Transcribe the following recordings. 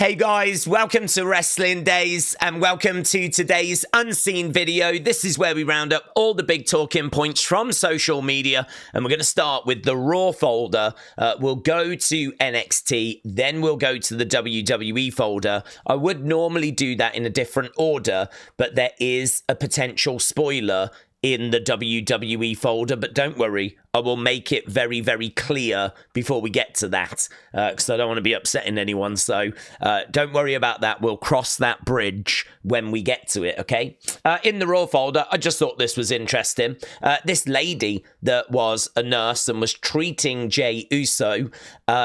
Hey guys, welcome to Wrestling Days and welcome to today's unseen video. This is where we round up all the big talking points from social media, and we're going to start with the Raw folder. We'll go to NXT, then we'll go to the WWE folder. I would normally do that in a different order, but there is a potential spoiler in the WWE folder, but don't worry, I will make it very, very clear before we get to that, because I don't want to be upsetting anyone, so don't worry about that. We'll cross that bridge when we get to it, okay? In the Raw folder, I just thought this was interesting. This lady that was a nurse and was treating Jey Uso,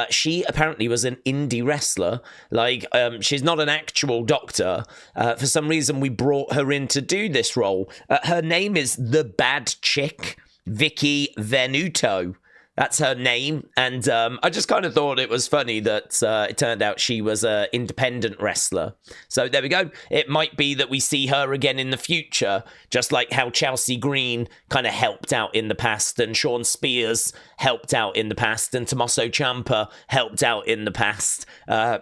she apparently was an indie wrestler. Like, she's not an actual doctor. For some reason, we brought her in to do this role. Her name is The Bad Chick, Vicky Venuto. That's her name, and I just kind of thought it was funny that it turned out she was an independent wrestler. So there we go. It might be that we see her again in the future, just like how Chelsea Green kind of helped out in the past, and Shawn Spears helped out in the past, and Tommaso Ciampa helped out in the past.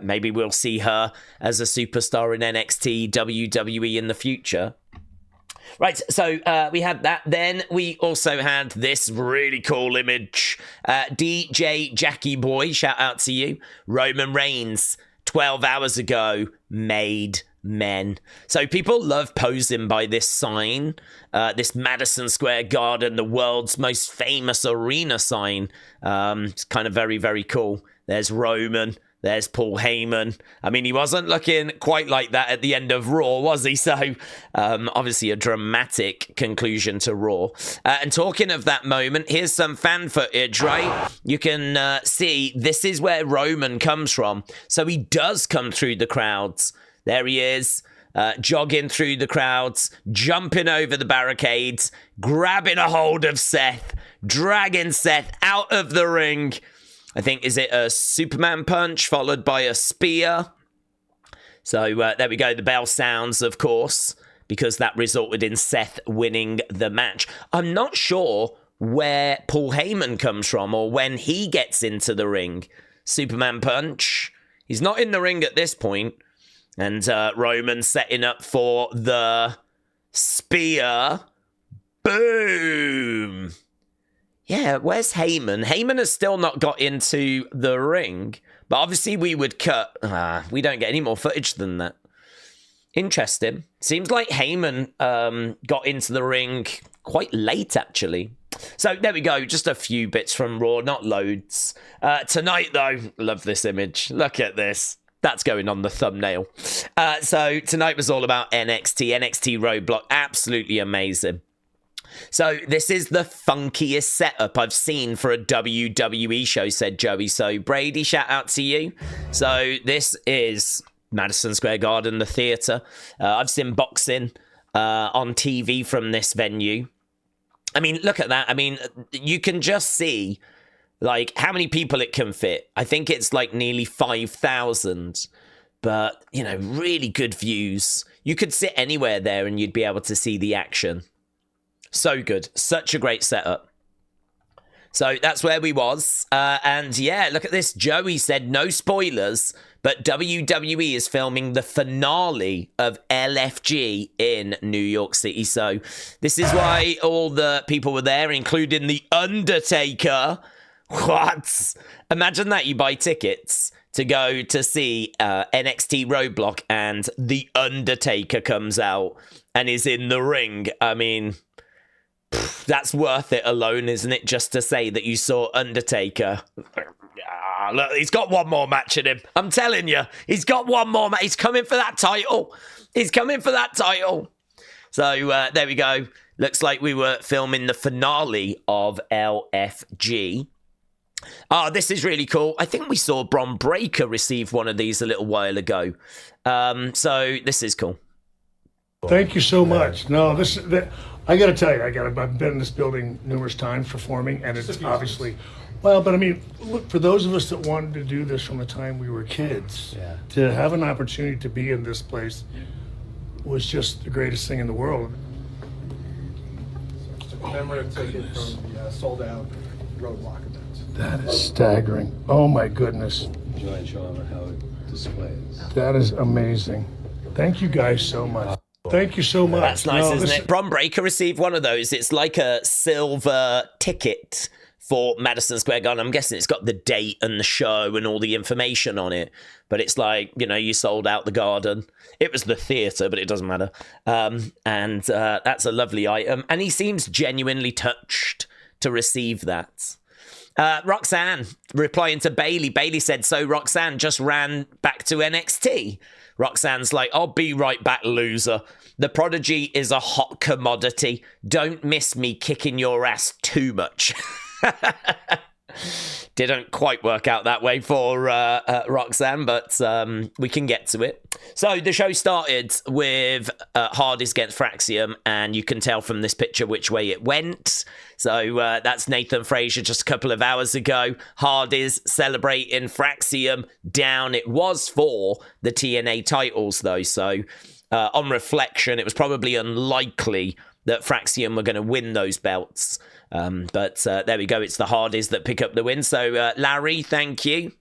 Maybe we'll see her as a superstar in NXT, WWE in the future. Right, so we had that. Then we also had this really cool image. DJ Jackie Boy, shout out to you. Roman Reigns, 12 hours ago, made men. So people love posing by this sign, this Madison Square Garden, the world's most famous arena sign. It's kind of very, very cool. There's Roman. There's Paul Heyman. I mean, he wasn't looking quite like that at the end of Raw, was he? So, obviously a dramatic conclusion to Raw. And talking of that moment, here's some fan footage, right? You can see this is where Roman comes from. So he does come through the crowds. There he is, jogging through the crowds, jumping over the barricades, grabbing a hold of Seth, dragging Seth out of the ring. I think, is it a Superman punch followed by a spear? So there we go. The bell sounds, of course, because that resulted in Seth winning the match. I'm not sure where Paul Heyman comes from or when he gets into the ring. Superman punch. He's not in the ring at this point. And Roman setting up for the spear. Boom. Yeah, where's Heyman? Heyman has still not got into the ring, but obviously we would cut. We don't get any more footage than that. Interesting. Seems like Heyman got into the ring quite late, actually. So there we go. Just a few bits from Raw, not loads. Tonight, though, love this image. Look at this. That's going on the thumbnail. So tonight was all about NXT Roadblock. Absolutely amazing. So this is the funkiest setup I've seen for a WWE show, said Joey. So Brady, shout out to you. So this is Madison Square Garden, the theatre. I've seen boxing on TV from this venue. I mean, look at that. I mean, you can just see like how many people it can fit. I think it's like nearly 5,000. But, you know, really good views. You could sit anywhere there and you'd be able to see the action. So good. Such a great setup. So that's where we was. And yeah, look at this. Joey said no spoilers, but WWE is filming the finale of LFG in New York City. So this is why all the people were there, including The Undertaker. What? Imagine that you buy tickets to go to see NXT Roadblock and The Undertaker comes out and is in the ring. I mean, that's worth it alone, isn't it? Just to say that you saw Undertaker. Look, he's got one more match in him. I'm telling you, he's got one more match. He's coming for that title. He's coming for that title. So there we go. Looks like we were filming the finale of LFG. Oh, this is really cool. I think we saw Bron Breakker receive one of these a little while ago. So this is cool. Thank you so much. No, I got to tell you, I've been in this building numerous times performing, and it's obviously, well, but I mean, look, for those of us that wanted to do this from the time we were kids, to have an opportunity to be in this place was just the greatest thing in the world. It's a commemorative ticket from the sold-out Roadblock event. That is staggering. Oh my goodness. Joy and Shawn, how displays. That is amazing. Thank you guys so much. Thank you so much. That's nice, isn't it? Bron Breakker received one of those. It's like a silver ticket for Madison Square Garden. I'm guessing it's got the date and the show and all the information on it. But it's like, you know, you sold out the Garden. It was the theatre, but it doesn't matter. That's a lovely item. And he seems genuinely touched to receive that. Roxanne replying to Bayley. Bayley said, so Roxanne just ran back to NXT. Roxanne's like, I'll be right back, loser. The Prodigy is a hot commodity. Don't miss me kicking your ass too much. Didn't quite work out that way for Roxanne, but we can get to it. So the show started with Hardys against Fraxiom, and you can tell from this picture which way it went. So that's Nathan Frazer just a couple of hours ago. Hardys celebrating Fraxiom down. It was for the TNA titles, though. So on reflection, it was probably unlikely that Fraxiom were going to win those belts. But there we go. It's the Hardys that pick up the win. So, Larry, thank you.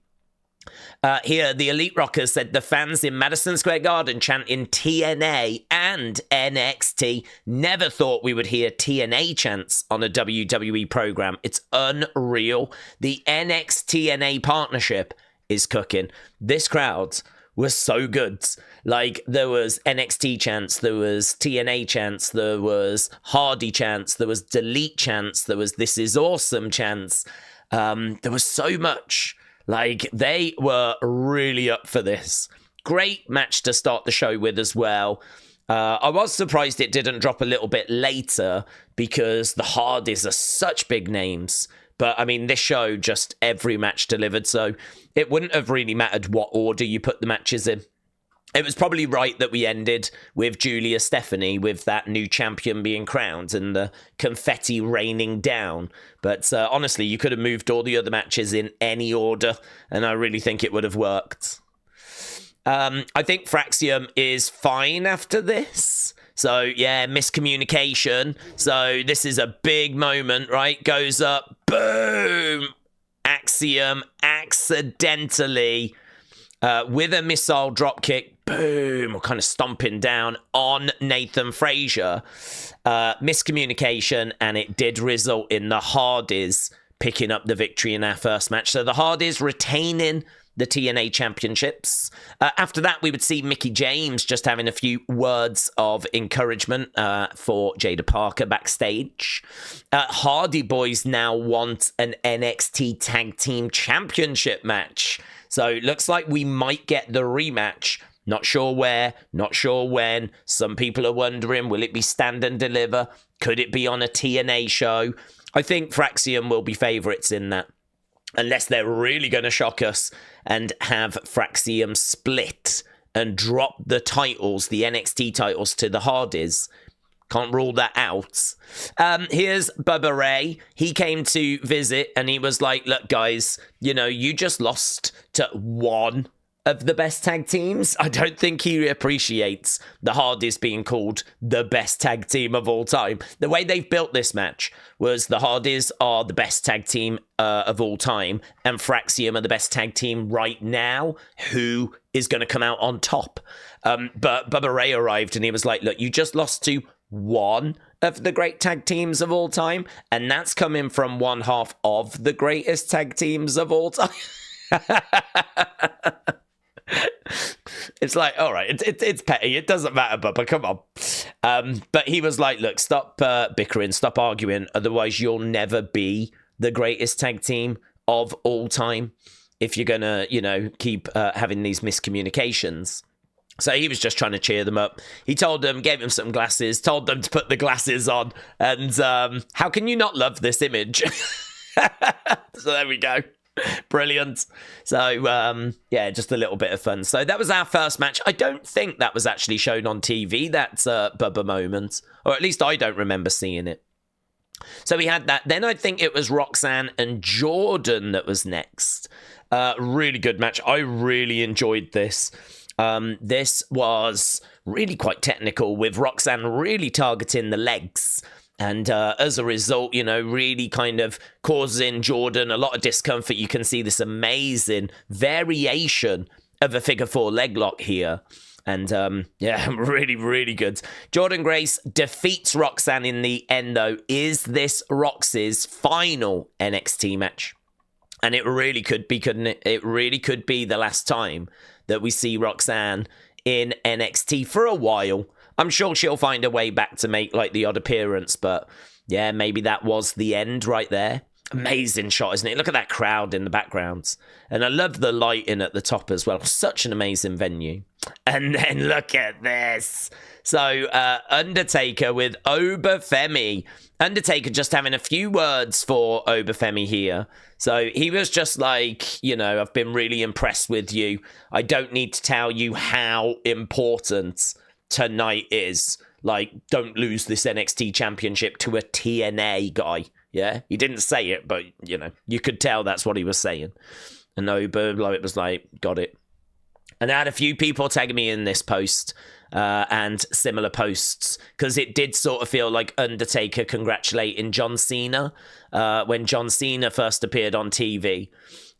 Here, the Elite Rockers said the fans in Madison Square Garden chanting TNA and NXT. Never thought we would hear TNA chants on a WWE program. It's unreal. The NXT-TNA partnership is cooking. This crowd was so good. Like, there was NXT chants, there was TNA chants, there was Hardy chants, there was Delete chants, there was This Is Awesome chants. There was so much. Like, they were really up for this. Great match to start the show with as well. I was surprised it didn't drop a little bit later because the Hardys are such big names. But, I mean, this show, just every match delivered, so it wouldn't have really mattered what order you put the matches in. It was probably right that we ended with Giulia Stephanie, with that new champion being crowned and the confetti raining down. But honestly, you could have moved all the other matches in any order, and I really think it would have worked. I think Fraxiom is fine after this. So, yeah, miscommunication. So, this is a big moment, right? Goes up, boom! Axiom accidentally, with a missile dropkick, boom, kind of stomping down on Nathan Frazer. Miscommunication, and it did result in the Hardys picking up the victory in our first match. So, the Hardys retaining the TNA championships. After that, we would see Mickie James just having a few words of encouragement for Jaida Parker backstage. Hardy Boys now want an NXT Tag Team Championship match. So looks like we might get the rematch. Not sure where, not sure when. Some people are wondering, will it be Stand and Deliver? Could it be on a TNA show? I think Fraxiom will be favourites in that. Unless they're really going to shock us and have Fraxiom split and drop the titles, the NXT titles, to the Hardys. Can't rule that out. Here's Bubba Ray. He came to visit and he was like, look, guys, you know, you just lost to one of the best tag teams. I don't think he appreciates the Hardys being called the best tag team of all time. The way they've built this match was the Hardys are the best tag team of all time, and Fraxiom are the best tag team right now. Who is going to come out on top? But Bubba Ray arrived and he was like, look, you just lost to one of the great tag teams of all time, and that's coming from one half of the greatest tag teams of all time. It's like, all right, it's petty. It doesn't matter, Bubba. Come on. But he was like, look, stop bickering, stop arguing. Otherwise, you'll never be the greatest tag team of all time if you're going to, you know, keep having these miscommunications. So he was just trying to cheer them up. He told them, gave them some glasses, told them to put the glasses on. And how can you not love this image? So there we go. Brilliant. So, yeah, just a little bit of fun. So that was our first match. I don't think that was actually shown on TV, that Bubba moment. Or at least I don't remember seeing it. So we had that. Then I think it was Roxanne and Jordynne that was next. Really good match. I really enjoyed this. This was really quite technical, with Roxanne really targeting the legs. And as a result, you know, really kind of causing Jordynne a lot of discomfort. You can see this amazing variation of a figure 4 leg lock here. And, yeah, really, really good. Jordynne Grace defeats Roxanne in the end, though. Is this Roxy's final NXT match? And it really could be, couldn't it? It really could be the last time that we see Roxanne in NXT for a while. I'm sure she'll find a way back to make, like, the odd appearance. But, yeah, maybe that was the end right there. Amazing shot, isn't it? Look at that crowd in the background. And I love the lighting at the top as well. Such an amazing venue. And then look at this. So, Undertaker with Oba Femi. Undertaker just having a few words for Oba Femi here. So, he was just like, you know, I've been really impressed with you. I don't need to tell you how important tonight is. Like, don't lose this NXT Championship to a TNA guy. Yeah, he didn't say it, but, you know, you could tell that's what he was saying. And Oba, like, it was like, got it. And I had a few people tagging me in this post and similar posts, because it did sort of feel like Undertaker congratulating John Cena when John Cena first appeared on TV.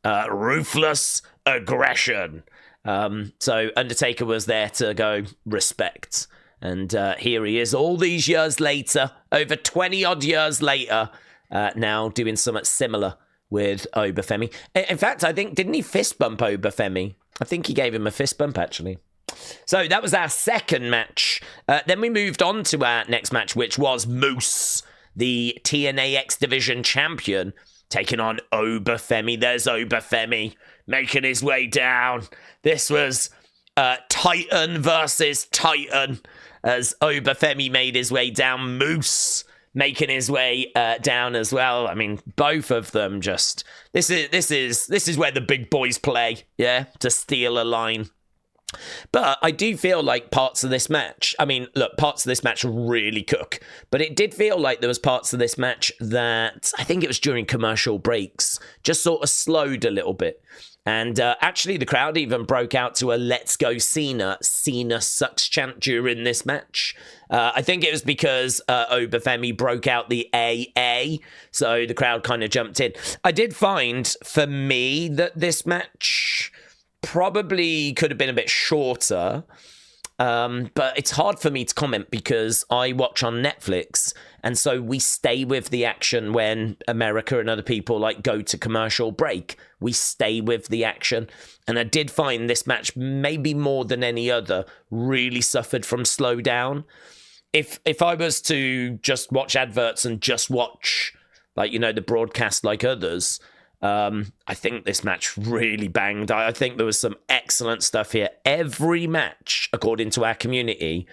Ruthless aggression. So Undertaker was there to go, respect. And here he is all these years later, over 20 odd years later, now doing something similar with Oba Femi. In fact, I think, didn't he fist bump Oba Femi? I think he gave him a fist bump, actually. So that was our second match. Then we moved on to our next match, which was Moose, the TNA X Division champion, taking on Oba Femi. There's Oba Femi making his way down. This was Titan versus Titan, as Oba Femi made his way down. Moose making his way down as well. I mean, both of them just this is where the big boys play, yeah, to steal a line. But I do feel like parts of this match, I mean, look, parts of this match really cook, but it did feel like there was parts of this match that I think it was during commercial breaks just sort of slowed a little bit. And actually, the crowd even broke out to a "Let's Go Cena, Cena sucks" chant during this match. I think it was because Oba Femi broke out the AA, so the crowd kind of jumped in. I did find, for me, that this match probably could have been a bit shorter, but it's hard for me to comment because I watch on Netflix, and so we stay with the action when America and other people like go to commercial break. We stay with the action, and I did find this match, maybe more than any other, really suffered from slowdown. If I was to just watch adverts and just watch, like, you know, the broadcast like others, I think this match really banged. I think there was some excellent stuff here. Every match, according to our community,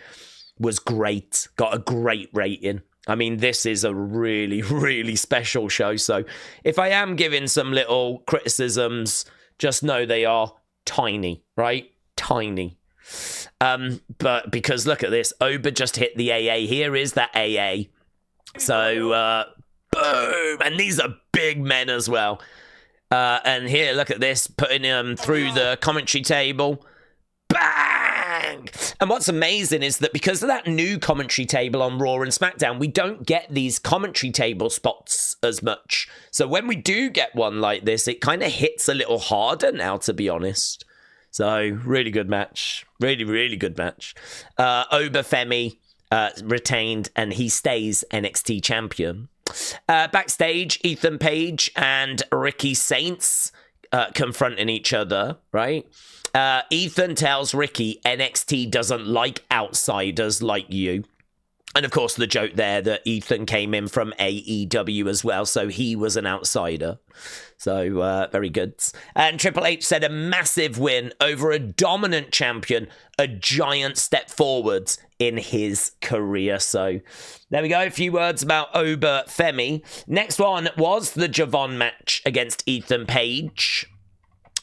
was great. Got a great rating. I mean, this is a really, really special show. So if I am giving some little criticisms, just know they are tiny, right? Tiny. But because look at this, Oba just hit the AA. Here is that AA. So, boom. And these are big men as well. And here, look at this, putting him through the commentary table. Bang! And what's amazing is that because of that new commentary table on Raw and SmackDown, we don't get these commentary table spots as much. So when we do get one like this, it kind of hits a little harder now, to be honest. So, really good match. Really, really good match. Oba Femi retained, and he stays NXT champion. Backstage, Ethan Page and Ricky Saints confronting each other, right? Ethan tells Ricky NXT doesn't like outsiders like you. And of course, the joke there that Ethan came in from AEW as well, so he was an outsider. So, very good. And Triple H said a massive win over a dominant champion, a giant step forwards in his career. So, there we go. A few words about Oba Femi. Next one was the Javon match against Ethan Page.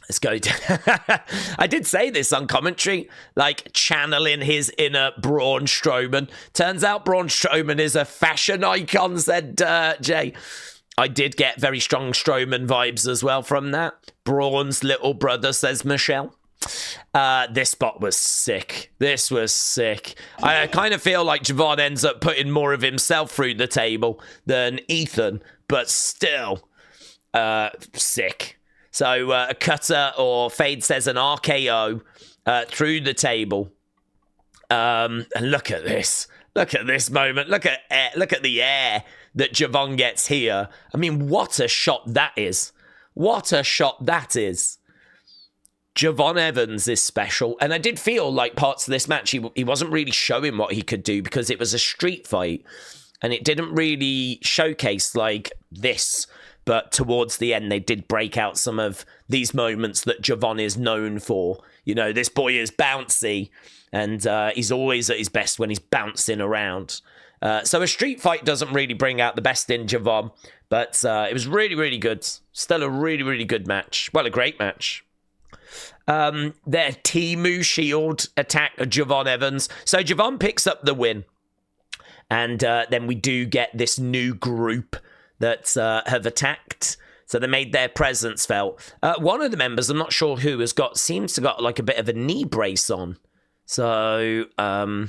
Let's go. I did say this on commentary, like channeling his inner Braun Strowman. Turns out Braun Strowman is a fashion icon, said Jay. I did get very strong Strowman vibes as well from that. Braun's little brother, says Michelle. This spot was sick. This was sick. I kind of feel like Javon ends up putting more of himself through the table than Ethan, but still, sick. So a cutter, or Fade says an RKO through the table. And look at this. Look at this moment. Look at the air that Javon gets here. I mean, what a shot that is. What a shot that is. Javon Evans is special. And I did feel like parts of this match, he wasn't really showing what he could do because it was a street fight. And it didn't really showcase like this. But towards the end, they did break out some of these moments that Javon is known for. You know, this boy is bouncy. And he's always at his best when he's bouncing around. So a street fight doesn't really bring out the best in Javon. But it was really, really good. Still a really, really good match. Well, a great match. Their Timu Shield attack of Javon Evans. So Javon picks up the win. And then we do get this new group that have attacked. So they made their presence felt. One of the members, I'm not sure who, seems to got like a bit of a knee brace on. So I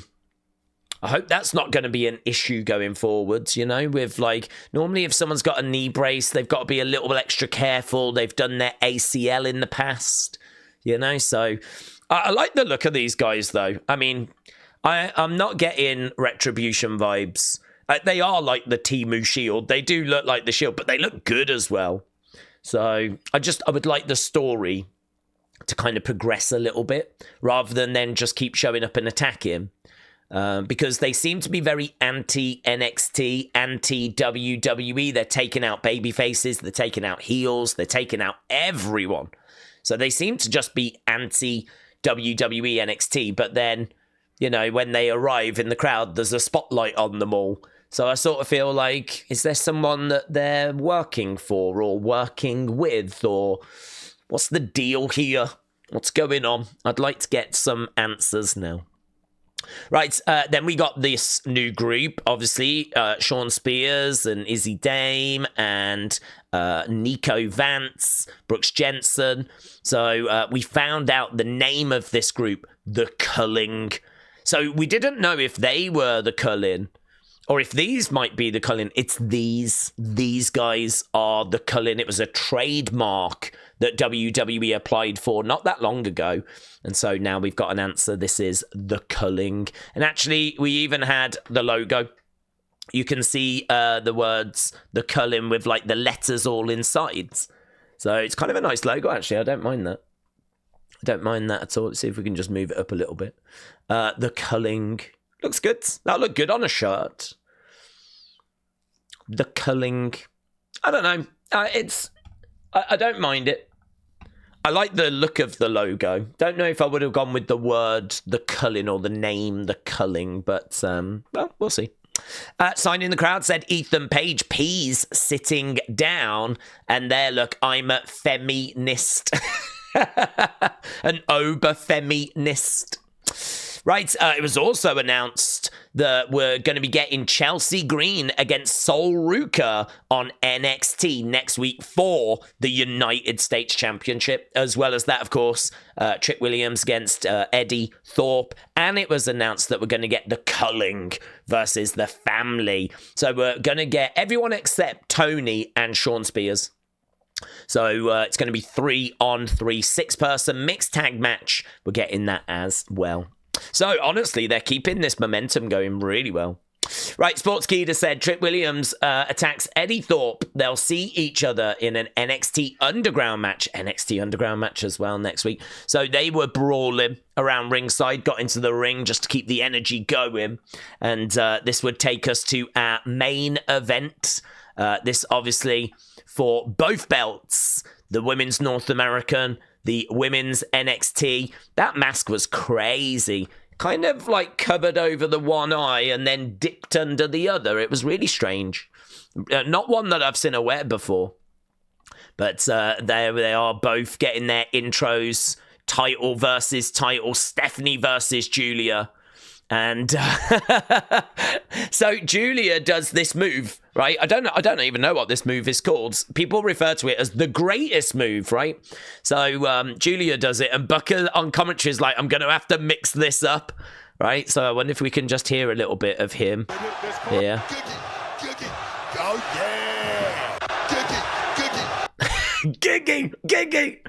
hope that's not going to be an issue going forwards, you know, with like, normally if someone's got a knee brace, they've got to be a little bit extra careful. They've done their ACL in the past, you know, so I like the look of these guys though. I mean, I'm not getting Retribution vibes. They are like the Timu Shield. They do look like the Shield, but they look good as well. So I would like the story to kind of progress a little bit rather than then just keep showing up and attacking. Because they seem to be very anti-NXT, anti-WWE. They're taking out baby faces. They're taking out heels. They're taking out everyone. So they seem to just be anti-WWE NXT. But then, you know, when they arrive in the crowd, there's a spotlight on them all. So I sort of feel like, is there someone that they're working for or working with, or what's the deal here? What's going on? I'd like to get some answers now. Right, then we got this new group, obviously, Shawn Spears and Izzy Dame and Nico Vance, Brooks Jensen. So we found out the name of this group, the Culling. So we didn't know if they were the Culling or if these might be the Culling. It's these. These guys are the Culling. It was a trademark that WWE applied for not that long ago. And so now we've got an answer. This is the Culling. And actually, we even had the logo. You can see the words, the Culling, with like the letters all inside. So it's kind of a nice logo, actually. I don't mind that. I don't mind that at all. Let's see if we can just move it up a little bit. The Culling. Looks good. That'll look good on a shirt. The Culling. I don't know. I don't mind it. I like the look of the logo. Don't know if I would have gone with the word the Culling or the name the Culling, but well, we'll see. Signing the crowd said Ethan Page P's sitting down, and there, look, I'm a feminist. An Oba Femi-nist. Right, it was also announced that we're going to be getting Chelsea Green against Sol Ruca on NXT next week for the United States Championship, as well as that, of course, Trick Williams against Eddy Thorpe. And it was announced that we're going to get the Culling versus the Family. So we're going to get everyone except Tony and Shawn Spears. So it's going to be 3-on-3, 6-person mixed tag match. We're getting that as well. So honestly, they're keeping this momentum going really well. Right, Sportskeeda said Trick Williams attacks Eddy Thorpe. They'll see each other in an NXT Underground match. NXT Underground match as well next week. So they were brawling around ringside, got into the ring just to keep the energy going. And this would take us to our main event. This obviously for both belts, the Women's North American, the Women's NXT. That mask was crazy. Kind of like covered over the one eye and then dipped under the other. It was really strange. Not one that I've seen her wear before. But there they are, both getting their intros. Title versus title. Stephanie versus Giulia. And so Giulia does this move, right? I don't even know what this move is called. People refer to it as the greatest move, right? So Giulia does it, and Booker on commentary is like, I'm going to have to mix this up, right? So I wonder if we can just hear a little bit of him here. Giggy.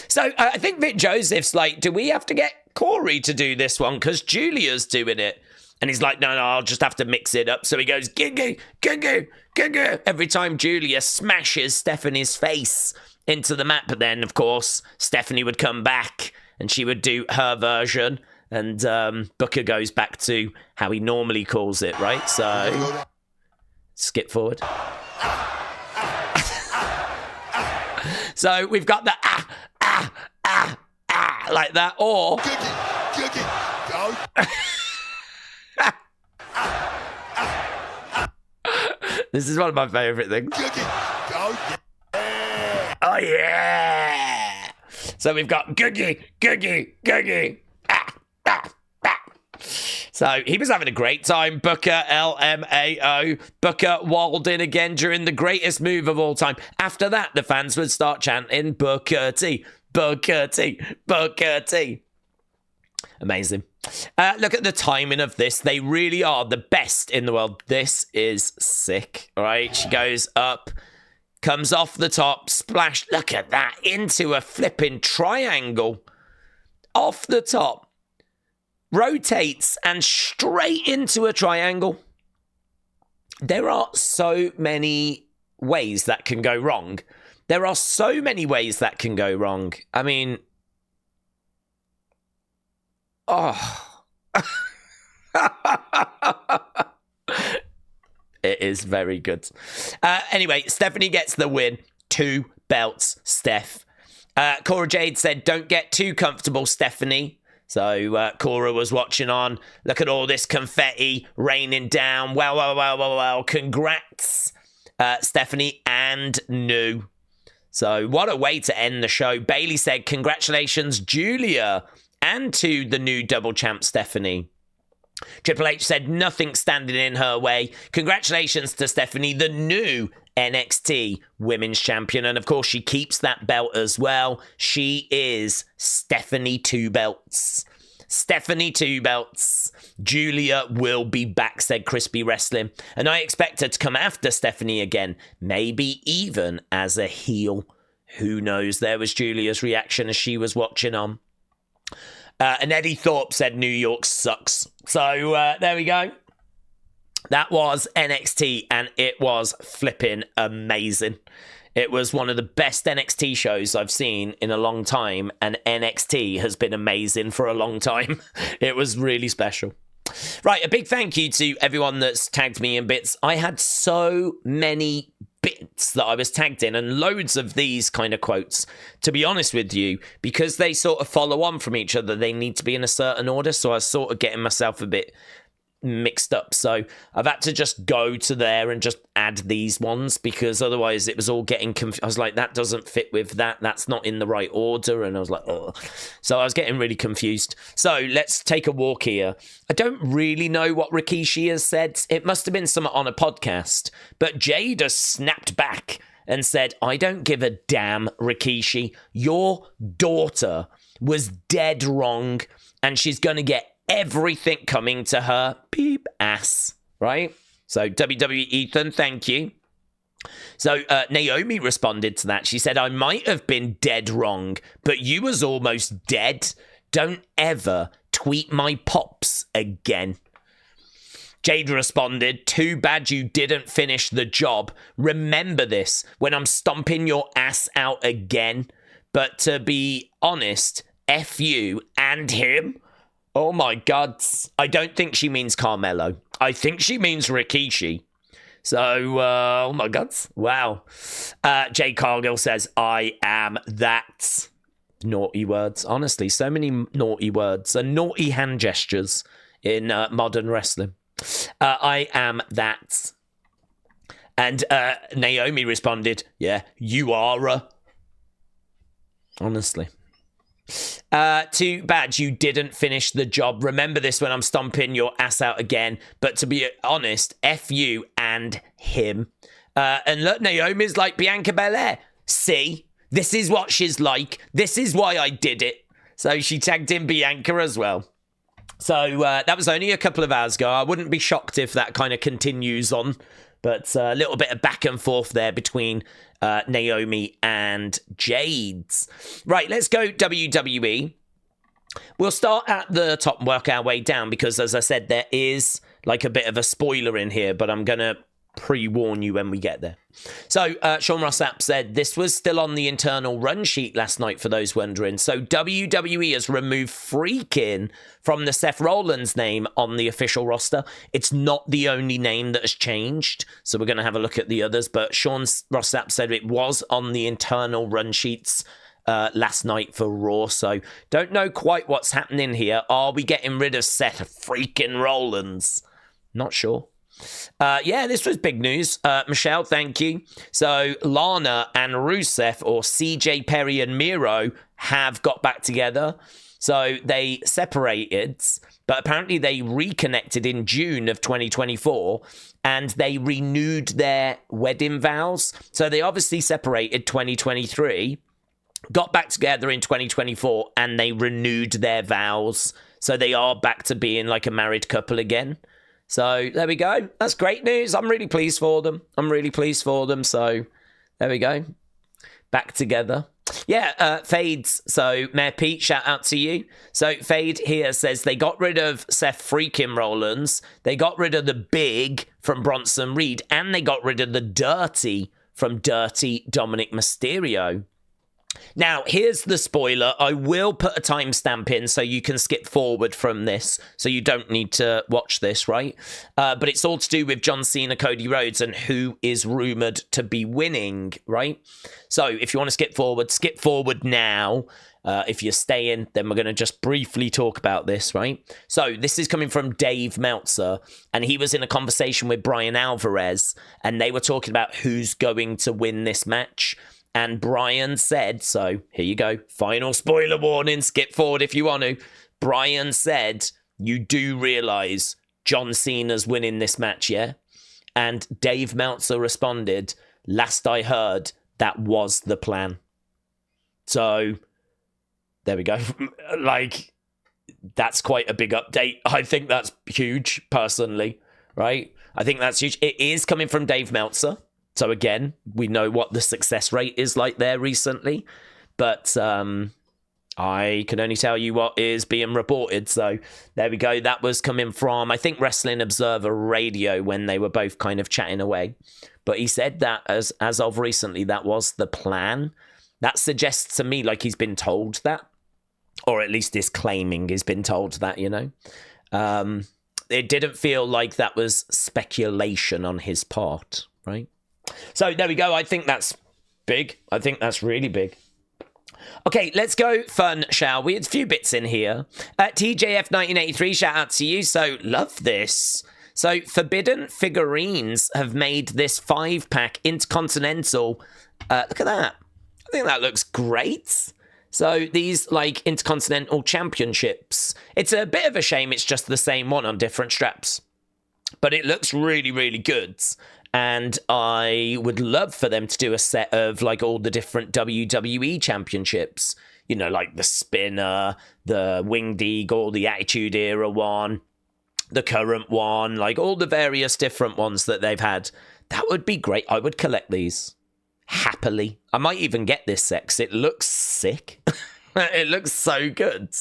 So I think Vic Joseph's like, do we have to get Corey to do this one? Because Giulia's doing it. And he's like, no, I'll just have to mix it up. So he goes, giggy, every time Giulia smashes Stephanie's face into the mat. But then, of course, Stephanie would come back and she would do her version. And Booker goes back to how he normally calls it, right? So, skip forward. So we've got the like that, or... This is one of my favourite things. Oh, yeah! So we've got Googie. So he was having a great time. Booker, LMAO. Booker walled in again during the greatest move of all time. After that, the fans would start chanting, Booker T, Booker T, Booker T. Amazing. Look at the timing of this. They really are the best in the world. This is sick. All right, she goes up, comes off the top, splash. Look at that, into a flipping triangle. Off the top. Rotates and straight into a triangle. There are so many ways that can go wrong. I mean, oh. It is very good. Anyway, Stephanie gets the win. 2 belts, Steph. Cora Jade said, don't get too comfortable, Stephanie. So Cora was watching on. Look at all this confetti raining down. Well. Congrats, Stephanie and New. So what a way to end the show. Bayley said, congratulations, Giulia, and to the new double champ, Stephanie. Triple H said, nothing standing in her way. Congratulations to Stephanie, the new NXT Women's Champion. And of course, she keeps that belt as well. She is Stephanie 2 belts. Stephanie 2 belts. Giulia will be back, said Crispy Wrestling. And I expect her to come after Stephanie again. Maybe even as a heel. Who knows? There was Giulia's reaction as she was watching on. And Eddy Thorpe said New York sucks. So there we go. That was NXT, and it was flipping amazing. It was one of the best NXT shows I've seen in a long time, and NXT has been amazing for a long time. It was really special. Right, a big thank you to everyone that's tagged me in bits. I had so many bits that I was tagged in, and loads of these kind of quotes. To be honest with you, because they sort of follow on from each other, they need to be in a certain order, so I was sort of getting myself a bit mixed up, so I've had to just go to there and just add these ones, because otherwise it was all getting confused. I was like, that doesn't fit with that, that's not in the right order, and I was like, oh. So I was getting really confused. So let's take a walk here. I don't really know what Rikishi has said. It must have been something on a podcast, but Jaida snapped back and said, I don't give a damn, Rikishi. Your daughter was dead wrong, and she's going to get everything coming to her beep ass, right? So WWE Ethan, thank you. So Naomi responded to that. She said, I might have been dead wrong, but you was almost dead. Don't ever tweet my pops again. Jade responded, too bad you didn't finish the job. Remember this when I'm stomping your ass out again. But to be honest, F you and him. Oh my God. I don't think she means Carmelo. I think she means Rikishi. So, oh my God. Wow. Jade Cargill says, I am that. Naughty words. Honestly, so many naughty words and naughty hand gestures in modern wrestling. I am that. And Naomi responded, yeah, you are a. Honestly. Too bad you didn't finish the job. Remember this when I'm stomping your ass out again. But to be honest, F you and him. And look, Naomi's like Bianca Belair. See, this is what she's like. This is why I did it. So she tagged in Bianca as well. So that was only a couple of hours ago. I wouldn't be shocked if that kind of continues on But a little bit of back and forth there between Naomi and Jade's. Right, let's go WWE. We'll start at the top and work our way down because, as I said, there is like a bit of a spoiler in here, but I'm going to pre-warn you when we get there. So Sean Ross Sapp said this was still on the internal run sheet last night for those wondering. So WWE has removed Freakin' from the Seth Rollins name on the official roster. It's not the only name that has changed. So we're going to have a look at the others. But Sean Ross Sapp said it was on the internal run sheets last night for Raw. So don't know quite what's happening here. Are we getting rid of Seth freaking Rollins? Not sure. Yeah, this was big news. Michelle, thank you. So Lana and Rusev, or CJ Perry and Miro, have got back together. So they separated, but apparently they reconnected in June of 2024 and they renewed their wedding vows. So they obviously separated 2023, got back together in 2024, and they renewed their vows. So they are back to being like a married couple again. So there we go. That's great news. I'm really pleased for them. So there we go. Back together. Yeah, Fades. So Mayor Pete, shout out to you. So Fade here says they got rid of Seth freaking Rollins. They got rid of the Big from Bronson Reed. And they got rid of the Dirty from Dirty Dominic Mysterio. Now, here's the spoiler. I will put a timestamp in so you can skip forward from this, so you don't need to watch this, right? But it's all to do with John Cena, Cody Rhodes, and who is rumoured to be winning, right? So if you want to skip forward now. If you're staying, then we're going to just briefly talk about this, right? So this is coming from Dave Meltzer, and he was in a conversation with Brian Alvarez, and they were talking about who's going to win this match. And Brian said, so here you go, final spoiler warning, skip forward if you want to. Brian said, you do realise John Cena's winning this match, yeah? And Dave Meltzer responded, last I heard, that was the plan. So, there we go. Like, that's quite a big update. I think that's huge, personally, right? I think that's huge. It is coming from Dave Meltzer. So again, we know what the success rate is like there recently, but I can only tell you what is being reported. So there we go. That was coming from, I think, Wrestling Observer Radio when they were both kind of chatting away. But he said that as of recently, that was the plan. That suggests to me like he's been told that, or at least is claiming he's been told that, you know. It didn't feel like that was speculation on his part, right? So there we go. I think that's big. I think that's really big. Okay, let's go fun, shall we? It's a few bits in here. TJF1983, shout out to you. So love this. So Forbidden Figurines have made this 5-pack Intercontinental. Look at that. I think that looks great. So these like Intercontinental Championships. It's a bit of a shame it's just the same one on different straps. But it looks really, really good. And I would love for them to do a set of like all the different WWE championships, you know, like the Spinner, the Winged Eagle, the Attitude Era one, the current one, like all the various different ones that they've had. That would be great. I would collect these happily. I might even get this set 'cause it looks sick. It looks so good.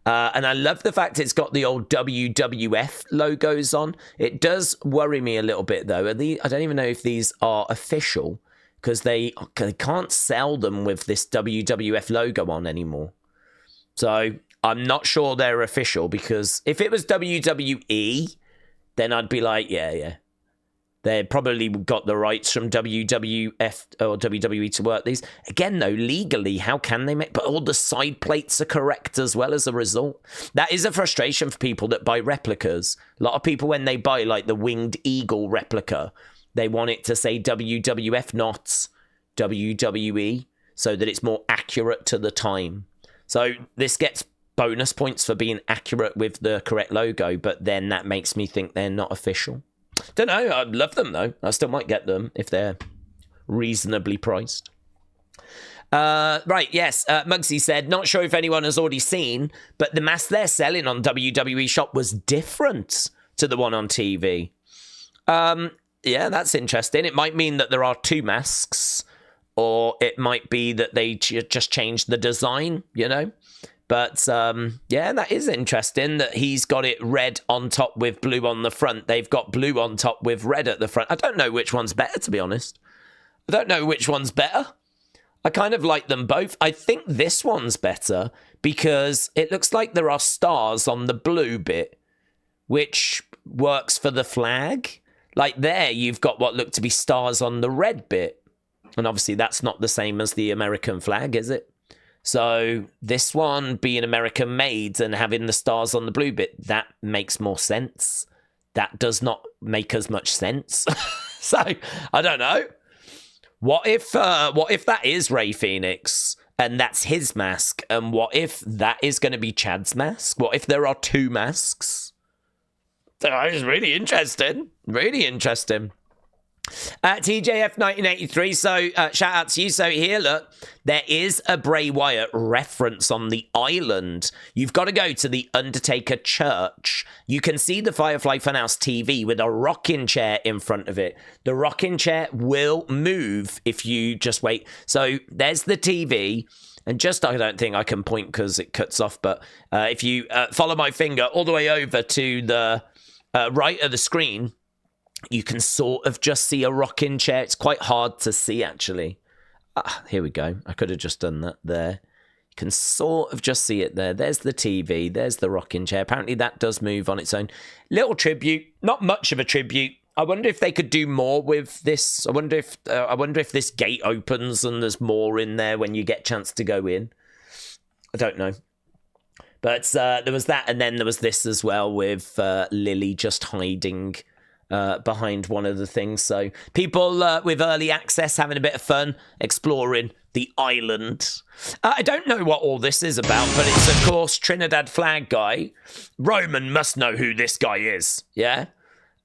And I love the fact it's got the old WWF logos on. It does worry me a little bit, though. I don't even know if these are official because they can't sell them with this WWF logo on anymore. So I'm not sure they're official because if it was WWE, then I'd be like, yeah. They probably got the rights from WWF or WWE to work these. Again, though, legally, how can they make... But all the side plates are correct as well as a result. That is a frustration for people that buy replicas. A lot of people, when they buy, like, the Winged Eagle replica, they want it to say WWF, not WWE, so that it's more accurate to the time. So this gets bonus points for being accurate with the correct logo, but then that makes me think they're not official. Don't know. I'd love them, though. I still might get them if they're reasonably priced. Right, yes. Muggsy said, not sure if anyone has already seen, but the mask they're selling on WWE Shop was different to the one on TV. Yeah, that's interesting. It might mean that there are two masks, or it might be that they just changed the design, you know? But, yeah, that is interesting that he's got it red on top with blue on the front. They've got blue on top with red at the front. I don't know which one's better, to be honest. I don't know which one's better. I kind of like them both. I think this one's better because it looks like there are stars on the blue bit, which works for the flag. Like there, you've got what look to be stars on the red bit. And obviously that's not the same as the American flag, is it? So this one being American made and having the stars on the blue bit, that makes more sense. That does not make as much sense. So, I don't know. What if that is Rey Fenix and that's his mask? And what if that is going to be Chad's mask? What if there are two masks? It's really interesting. Really interesting. TJF 1983, so shout out to you. So here, look, there is a Bray Wyatt reference on the island. You've got to go to the Undertaker Church. You can see the Firefly Funhouse TV with a rocking chair in front of it. The rocking chair will move if you just wait. So there's the TV. And just, I don't think I can point because it cuts off, but if you follow my finger all the way over to the right of the screen, you can sort of just see a rocking chair. It's quite hard to see, actually. Here we go. I could have just done that there. You can sort of just see it there. There's the TV. There's the rocking chair. Apparently that does move on its own. Little tribute. Not much of a tribute. I wonder if they could do more with this. I wonder if this gate opens and there's more in there when you get a chance to go in. I don't know. But there was that, and then there was this as well with Lily just hiding behind one of the things. So people with early access having a bit of fun exploring the island. I don't know what all this is about, but it's of course Trinidad flag guy. Roman must know who this guy is. Yeah.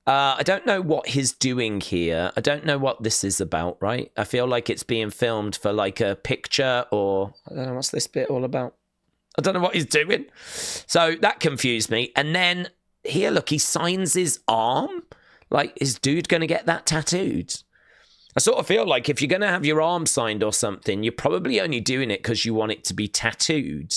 I don't know what he's doing here. I don't know what this is about, right? I feel like it's being filmed for like a picture, or I don't know, what's this bit all about? I don't know what he's doing. So that confused me. And then here, look, he signs his arm. Like, is dude going to get that tattooed? I sort of feel like if you're going to have your arm signed or something, you're probably only doing it because you want it to be tattooed.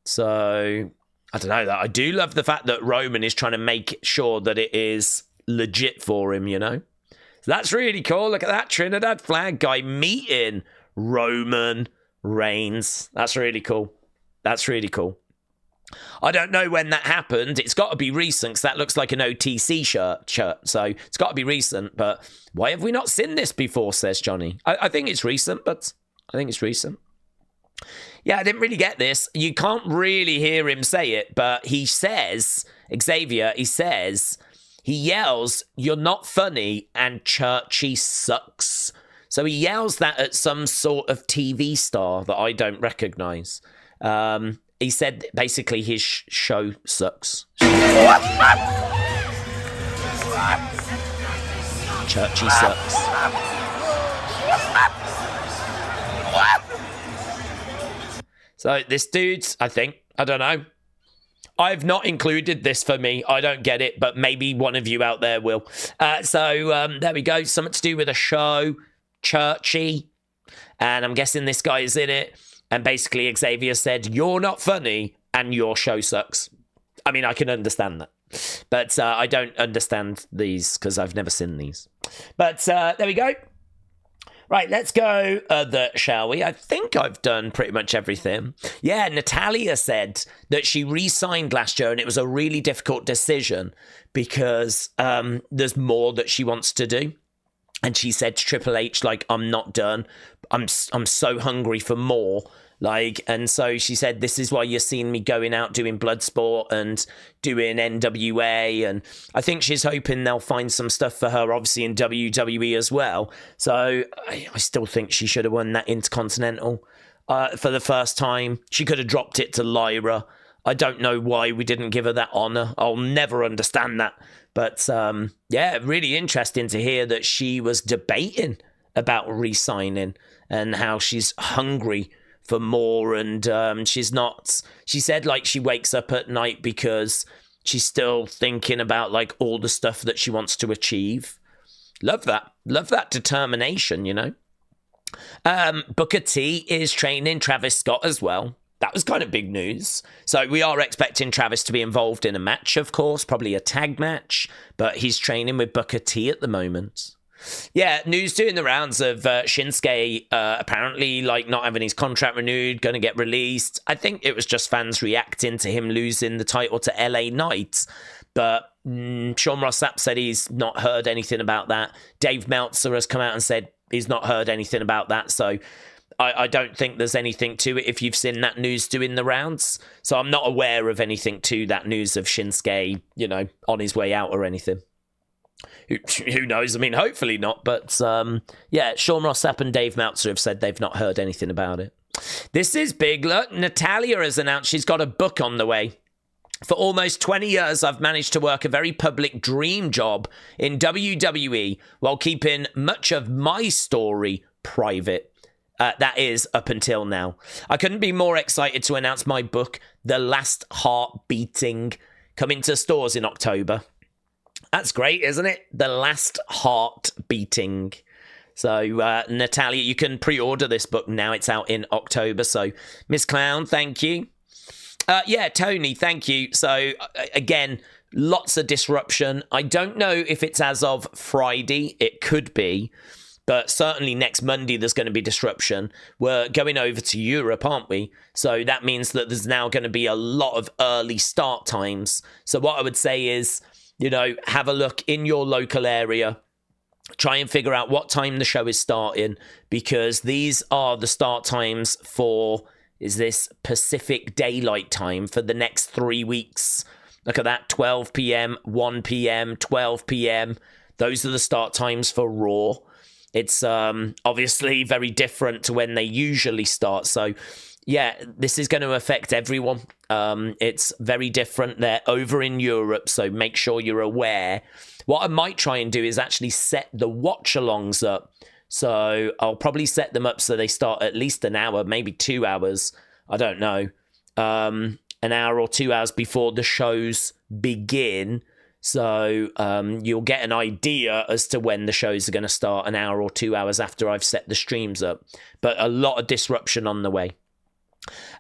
So, I don't know. I do love the fact that Roman is trying to make sure that it is legit for him, you know? So that's really cool. Look at that Trinidad flag guy meeting Roman Reigns. That's really cool. That's really cool. I don't know when that happened. It's got to be recent because that looks like an OTC shirt. So it's got to be recent. But why have we not seen this before, says Johnny. I think it's recent, but I think it's recent. Yeah, I didn't really get this. You can't really hear him say it, but he says, Xavier, he yells, "You're not funny," and Churchy sucks. So he yells that at some sort of TV star that I don't recognize. He said basically his show sucks. Churchy sucks. So this dude's, I don't know. I've not included this for me. I don't get it, but maybe one of you out there will. So there we go. Something to do with a show. Churchy. And I'm guessing this guy is in it. And basically Xavier said, "You're not funny and your show sucks." I mean, I can understand that. But I don't understand these because I've never seen these. But there we go. Right, let's go shall we? I think I've done pretty much everything. Yeah, Natalia said that she re-signed last year and it was a really difficult decision because there's more that she wants to do. And she said to Triple H, like, "I'm not done. I'm so hungry for more." Like, and so she said, "This is why you're seeing me going out doing Bloodsport and doing NWA." And I think she's hoping they'll find some stuff for her, obviously, in WWE as well. So I still think she should have won that Intercontinental for the first time. She could have dropped it to Lyra. I don't know why we didn't give her that honor. I'll never understand that. But yeah, really interesting to hear that she was debating about re-signing and how she's hungry for more. And she's not, she said like she wakes up at night because She's still thinking about like all the stuff that she wants to achieve. Love that. Love that determination, you know. Booker T is training Travis Scott as well. That was kind of big news. So we are expecting Travis to be involved in a match, of course, probably a tag match, but he's training with Booker T at the moment. Yeah, news doing the rounds of Shinsuke apparently like not having his contract renewed, going to get released. I think it was just fans reacting to him losing the title to LA Knight. But Sean Ross Sapp said he's not heard anything about that. Dave Meltzer has come out and said he's not heard anything about that. So I don't think there's anything to it if you've seen that news doing the rounds. So I'm not aware of anything to that news of Shinsuke, you know, on his way out or anything. Who knows? I mean, hopefully not. But yeah, Sean Ross Sapp and Dave Meltzer have said they've not heard anything about it. This is big. Look, Natalya has announced she's got a book on the way. For almost 20 years, I've managed to work a very public dream job in WWE while keeping much of my story private. That is up until now. I couldn't be more excited to announce my book, The Last Heart Beating, coming to stores in October. That's great, isn't it? The Last Heart Beating. So, Natalya, you can pre-order this book now. It's out in October. So, Miss Clown, thank you. Yeah, Tony, thank you. So, again, lots of disruption. I don't know if it's as of Friday. It could be. But certainly next Monday, there's going to be disruption. We're going over to Europe, aren't we? So that means that there's now going to be a lot of early start times. So what I would say is, you know, have a look in your local area. Try and figure out what time the show is starting, because these are the start times for, is this Pacific Daylight Time for the next 3 weeks. Look at that, 12 p.m., 1 p.m., 12 p.m. Those are the start times for Raw. It's obviously very different to when they usually start. So, yeah, this is going to affect everyone. It's very different. They're over in Europe, so make sure you're aware. What I might try and do is actually set the watch-alongs up. So I'll probably set them up so they start at least an hour, maybe 2 hours. I don't know. An hour or 2 hours before the shows begin. So you'll get an idea as to when the shows are going to start an hour or 2 hours after I've set the streams up. But a lot of disruption on the way.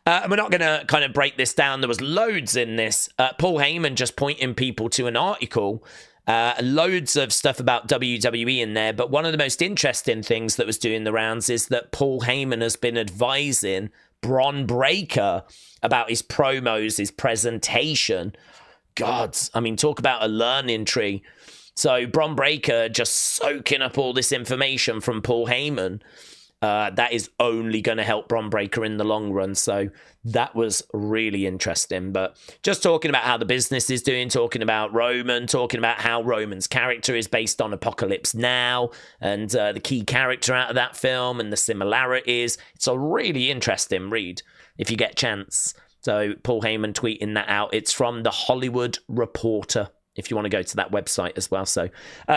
And we're not going to kind of break this down. There was loads in this. Paul Heyman just pointing people to an article. Loads of stuff about WWE in there. But one of the most interesting things that was doing the rounds is that Paul Heyman has been advising Bron Breakker about his promos, his presentation. God, I mean, talk about a learning tree. So Bron Breakker just soaking up all this information from Paul Heyman. That is only going to help Bron Breakker in the long run. So that was really interesting. But just talking about how the business is doing, talking about Roman, talking about how Roman's character is based on Apocalypse Now and the key character out of that film and the similarities. It's a really interesting read if you get a chance. So Paul Heyman tweeting that out. It's from The Hollywood Reporter, if you want to go to that website as well. So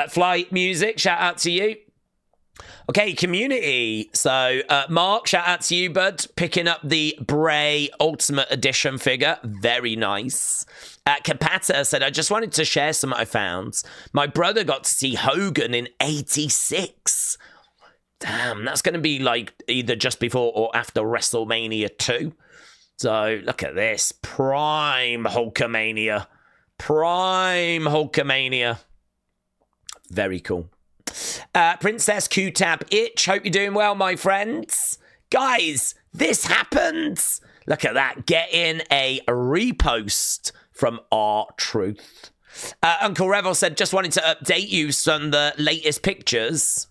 Flight Music, shout out to you. Okay, community. So Mark, shout out to you, bud. Picking up the Bray Ultimate Edition figure. Very nice. Kapata said, I just wanted to share some I found. My brother got to see Hogan in 86. Damn, that's going to be like either just before or after WrestleMania 2. So, look at this. Prime Hulkamania. Prime Hulkamania. Very cool. Princess Q-Tab Itch. Hope you're doing well, my friends. Guys, this happens. Look at that. Getting a repost from R-Truth. Uncle Revel said, just wanted to update you on the latest pictures.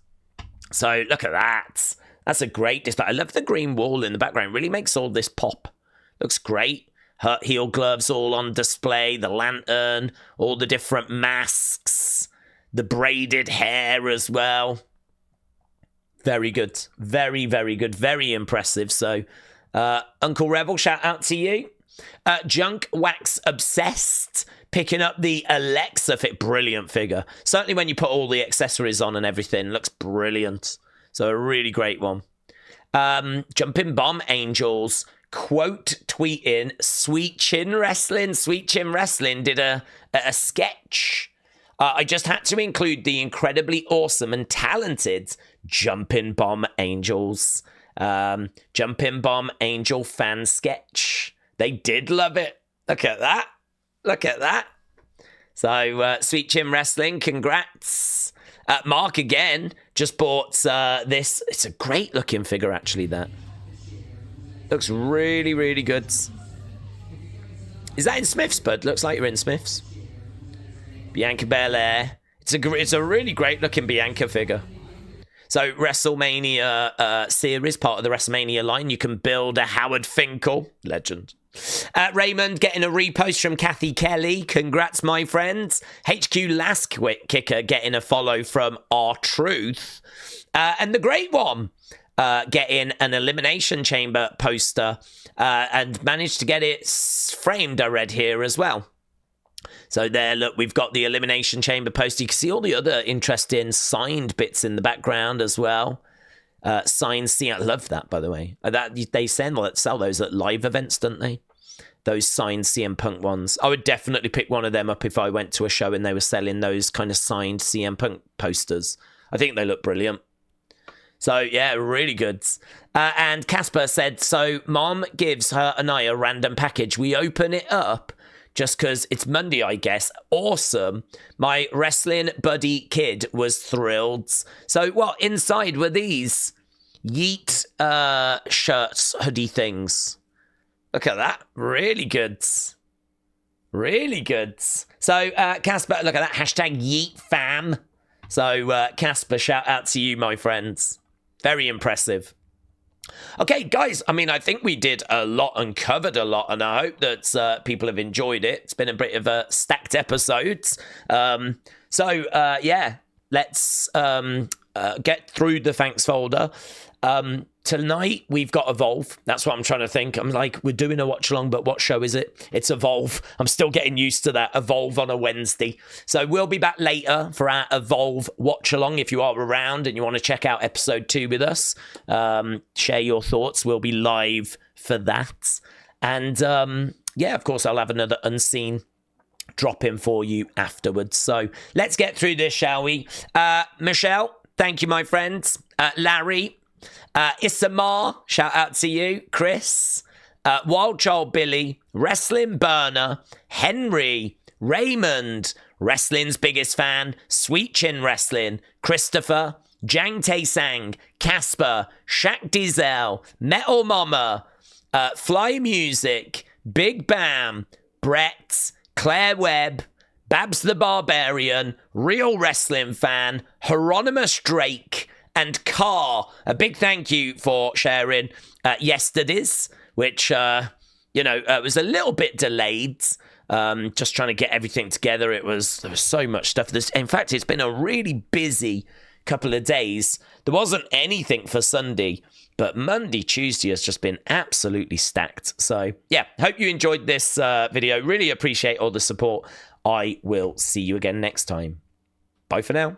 So, look at that. That's a great display. I love the green wall in the background. Really makes all this pop. Looks great. Her heel gloves all on display. The lantern. All the different masks. The braided hair as well. Very good. Very, very good. Very impressive. So, Uncle Revel, shout out to you. Junk Wax Obsessed. Picking up the Alexa Fit. Brilliant figure. Certainly when you put all the accessories on and everything. Looks brilliant. So, a really great one. Jumping Bomb Angels. quote tweeting Sweet Chin Wrestling. Sweet Chin Wrestling did a sketch. I just had to include the incredibly awesome and talented Jumping Bomb Angels. Jumping Bomb Angel fan sketch. They did love it. Look at that. Look at that. So, Sweet Chin Wrestling, congrats. Mark, again, just bought this. It's a great looking figure, actually, that. Looks really, really good. Is that in Smith's, bud? Looks like you're in Smith's. Bianca Belair. It's a really great looking Bianca figure. So WrestleMania series, part of the WrestleMania line. You can build a Howard Finkel. Legend. Raymond getting a repost from Kathy Kelly. Congrats, my friends. HQ Last Kicker getting a follow from R-Truth. And the great one getting an Elimination Chamber poster and managed to get it framed, I read here as well. So there, look, we've got the Elimination Chamber poster. You can see all the other interesting signed bits in the background as well. Signed CM. I love that, by the way. They sell those at live events, don't they? Those signed CM Punk ones. I would definitely pick one of them up if I went to a show and they were selling those kind of signed CM Punk posters. I think they look brilliant. So, yeah, really good. And Casper said, so Mom gives her and I a random package. We open it up just because it's Monday, I guess. Awesome. My wrestling buddy kid was thrilled. So, what inside were these Yeet shirts, hoodie things? Look at that. Really good. Really good. So, Casper, look at that. Hashtag Yeet fam. So, Casper, shout out to you, my friends. Very impressive. Okay, guys, I mean, I think we did a lot and covered a lot, and I hope that people have enjoyed it. It's been a bit of a stacked episode. Yeah, let's get through the thanks folder. Tonight, we've got Evolve. That's what I'm trying to think. I'm like, we're doing a watch-along, but what show is it? It's Evolve. I'm still getting used to that. Evolve on a Wednesday. So we'll be back later for our Evolve watch-along. If you are around and you want to check out episode 2 with us, share your thoughts. We'll be live for that. And, yeah, of course, I'll have another Unseen drop in for you afterwards. So let's get through this, shall we? Michelle, thank you, my friends. Larry, Isamar, shout out to you. Chris, Wild Child Billy, Wrestling Burner, Henry, Raymond, Wrestling's biggest fan, Sweet Chin Wrestling, Christopher, Jang Tae Sang, Casper, Shaq Diesel, Metal Mama, Fly Music, Big Bam, Brett, Claire Webb, Babs the Barbarian, Real Wrestling Fan, Hieronymus Drake, and Carr. A big thank you for sharing yesterday's, which, was a little bit delayed. Just trying to get everything together. There was so much stuff. In fact, it's been a really busy couple of days. There wasn't anything for Sunday, but Monday, Tuesday has just been absolutely stacked. So, yeah, hope you enjoyed this video. Really appreciate all the support. I will see you again next time. Bye for now.